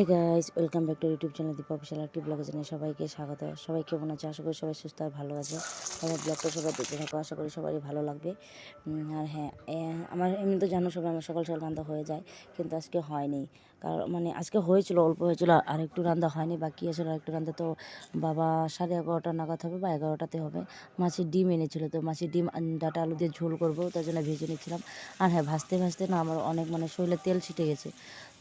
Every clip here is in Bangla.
Hey guys, welcome back to YouTube channel Dipa official একটি ব্লগে জানাই সবাইকে স্বাগত। সবাই কেমন আছে? আশা করি সবাই সুস্থ আর ভালো আছে। আমার ব্লগটা সবাই দেখতে থাকো, আশা করি সবারই ভালো লাগবে। আর হ্যাঁ, আমার এমনি তো জানো সবাই আমার সকাল সকাল রান্না হয়ে যায়, কিন্তু আজকে হয়নি। কারণ মানে আজকে হয়েছিল, অল্প হয়েছিল, আর একটু রান্না হয়নি, বাকি আছে আর একটু রান্না। তো বাবা 11:30 নাগাদ হবে বা 11টাতে হবে। মাছের ডিম এনেছিল, তো মাছের ডিম ডাটা আলু দিয়ে ঝোল করবো, তার জন্য ভেজে নিচ্ছিলাম। আর হ্যাঁ, ভাজতে ভাজতে না আমার অনেক শরীরে তেল ছিটে গেছে।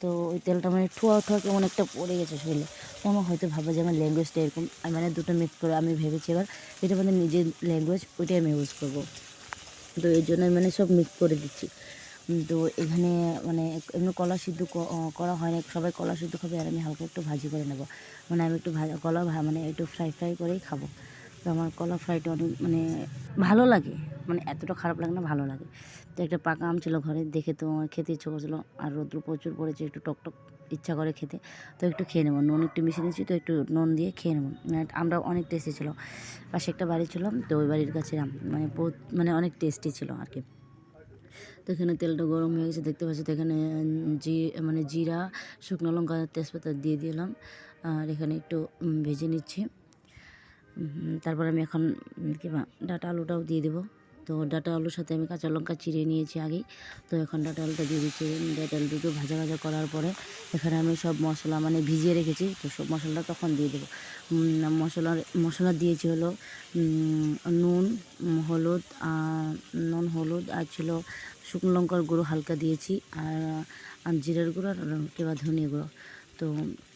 তো ওই তেলটা ঠোয়া ঠোয়া কেমন একটা পড়ে গেছে শরীরে। তো আমার হয়তো ভাবো যে আমার ল্যাঙ্গুয়েজটা এরকম, দুটো মিক্স করে আমি ভেবেছি এবার এটা নিজের ল্যাঙ্গুয়েজ, ওইটাই আমি ইউজ করবো। তো এই জন্য সব মিক্স করে দিচ্ছি। তো এখানে এমনি কলা সিদ্ধ করা হয় না, সবাই কলা সিদ্ধ খাবে, আর আমি হালকা একটু ভাজি করে নেবো। আমি একটু কলা একটু ফ্রাই করেই খাবো। তো আমার কলা ফ্রাইটা অনেক ভালো লাগে, এতটা খারাপ লাগে না, ভালো লাগে। তো একটা পাকা আম ছিল ঘরে, দেখে তো খেতে ইচ্ছে করছিলো, আর রোদ্র প্রচুর পড়েছে, একটু টকটক ইচ্ছা করে খেতে। তো একটু খেয়ে নেবো, নুন একটু মিশিয়ে দিয়েছি, তো একটু নুন দিয়ে খেয়ে নেবো। আমটা অনেক টেস্টি ছিল। পাশে একটা বাড়ি ছিল, তো ওই বাড়ির কাছে আম অনেক টেস্টি ছিল আর কি। তো এখানে তেলটা গরম হয়ে গেছে দেখতে পাচ্ছি। তো এখানে জিরা, শুকনো লঙ্কা, তেজপাতা দিয়ে দিলাম, আর এখানে একটু ভেজে নিচ্ছি। তারপর আমি এখন ডাটা আলুটাও দিয়ে দেবো। তো ডাটা আলুর সাথে আমি কাঁচা লঙ্কা চিড়ে নিয়েছি আগেই। তো এখন ডাটা আলুটা দিয়ে দিচ্ছি। ডাটা আলু দুটো ভাজা ভাজা করার পরে এখানে আমি সব মশলা ভিজিয়ে রেখেছি, তো সব মশলাটা তখন দিয়ে দেবো। মশলা দিয়েছি হলো নুন, হলুদ, হলুদ আর ছিল শুকনো লঙ্কার গুঁড়ো হালকা দিয়েছি, আর জিরার গুঁড়ো আর কিংবা ধনিয়া গুঁড়ো। তো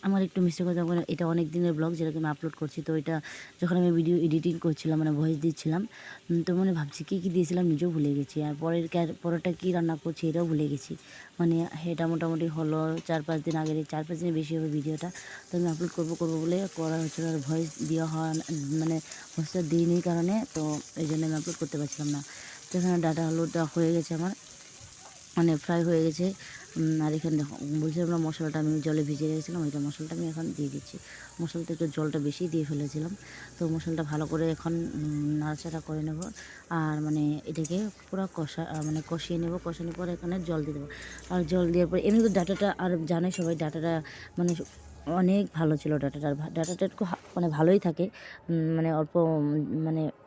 আমার একটু মিষ্টি কথা এটা অনেক দিনের ব্লগ যেটাকে আমি আপলোড করছি। তো এটা যখন আমি ভিডিও এডিটিং করছিলাম, ভয়েস দিচ্ছিলাম, তো ভাবছি কী কী দিয়েছিলাম নিজেও ভুলে গেছি, আর পরেরটা কী রান্না করছি এটাও ভুলে গেছি। এটা মোটামুটি হলো 4-5 দিন আগের, 4-5 দিনের বেশি হবে ভিডিওটা। তো আমি আপলোড করবো বলে করা হচ্ছিলো, আর ভয়েস দেওয়া হয় ভয়েসটা দিইনি কারণে, তো এই জন্য আমি আপলোড করতে পারছিলাম না। তো এখানে ডাটা আলুটা হয়ে গেছে আমার, ফ্রাই হয়ে গেছে। আর এখানে দেখো বলছিলাম না, মশলাটা আমি জলে ভিজিয়ে রেখেছিলাম, ওইটা মশলাটা আমি এখন দিয়ে দিচ্ছি। মশলাটা একটু জলটা বেশি দিয়ে ফেলেছিলাম। তো মশলাটা ভালো করে এখন নাড়াচাড়া করে নেব, আর এটাকে পুরো কষিয়ে নেব। কষানোর পরে এখানে জল দিয়ে দেবো, আর জল দেওয়ার পরে এমনি তো ডাটাটা, আর জানে সবাই ডাটাটা অনেক ভালো ছিল। ডাটাটা একটু ভালোই থাকে, অল্প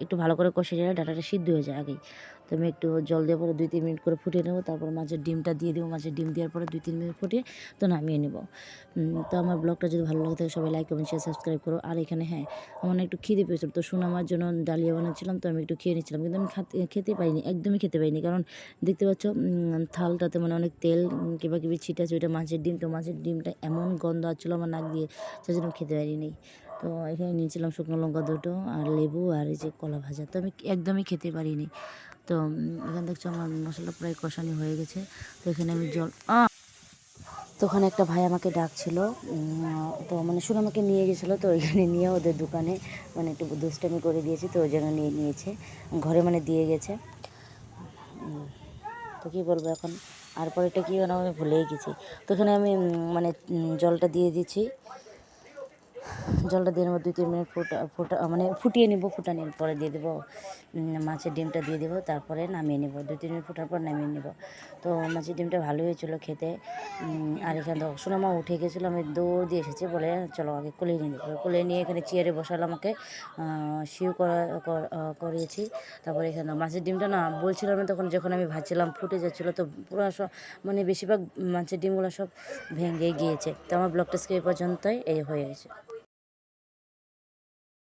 একটু ভালো করে কষিয়ে নিলে ডাটাটা সিদ্ধ হয়ে যায় আগেই। তো আমি একটু জল দেওয়ার পরে 2-3 মিনিট করে ফুটিয়ে নেবো। তারপর মাছের ডিমটা দিয়ে দেবো, মাছের ডিম দেওয়ার পরে 2-3 মিনিট ফুটিয়ে তো নামিয়ে নেব। তো আমার ব্লগটা যদি ভালো লাগে থাকে সবাই লাইক, কমেন্ট, শেয়ার, সাবস্ক্রাইব করো। আর এখানে হ্যাঁ, আমার একটু খিদে পেয়েছিল, তো আমার জন্য ডালিয়া বানাচ্ছিলাম, তো আমি একটু খেয়ে নিচ্ছিলাম, কিন্তু আমি খেতে পাইনি, একদমই খেতে পাইনি। কারণ দেখতে পাচ্ছ থালটাতে অনেক তেল কিবা কিবি ছিটা আছে, ওইটা মাছের ডিম। তো মাছের ডিমটা এমন গন্ধ আসছিলো আমার নাক দিয়ে, সেই জন্য খেতে পারিনি। তো এখানে নিয়েছিলাম শুকনো লঙ্কা দুটো, আর লেবু, আর এই যে কলা ভাজা। তো আমি একদমই খেতে পারিনি। তো এখানে দেখছো আমার মশলা প্রায় কষানি হয়ে গেছে। তো এখানে আমি জল তো ওখানে একটা ভাই আমাকে ডাকছিল, তো শুনে আমাকে নিয়ে গেছিলো। তো ওইখানে নিয়ে ওদের দোকানে একটু দুষ্টামি করে দিয়েছি, তো ওই জন্য নিয়েছে ঘরে, দিয়ে গেছে। তো কী বলবো এখন, আর পরেরটা কী আমি ভুলেই গেছি। তো এখানে আমি জলটা দিয়ে দিচ্ছি। জলটা দিয়ে নেবো, 2-3 মিনিট ফুটিয়ে নেব। ফুটানোর পরে দিয়ে দেবো মাছের ডিমটা দিয়ে দেবো, তারপরে নামিয়ে নেব। 2-3 মিনিট ফোটার পর নামিয়ে নেব। তো মাছের ডিমটা ভালো হয়েছিল খেতে। আর এখানে তো সোনামা উঠে গেছিলো, আমি দৌড় দিয়ে এসেছি, বলে চলো আগে কোলে নিয়ে নেবো। কোলে নিয়ে এখানে চেয়ারে বসালাম, আমাকে শিউ করিয়েছি। তারপরে এখানে মাছের ডিমটা না বলছিলাম না তখন, যখন আমি ভাজছিলাম ফুটে যাচ্ছিলো, তো পুরো সব বেশিরভাগ মাছের ডিমগুলো সব ভেঙে গিয়েছে। তো আমার ব্লগটা আজকে এই পর্যন্তই হয়ে গেছে।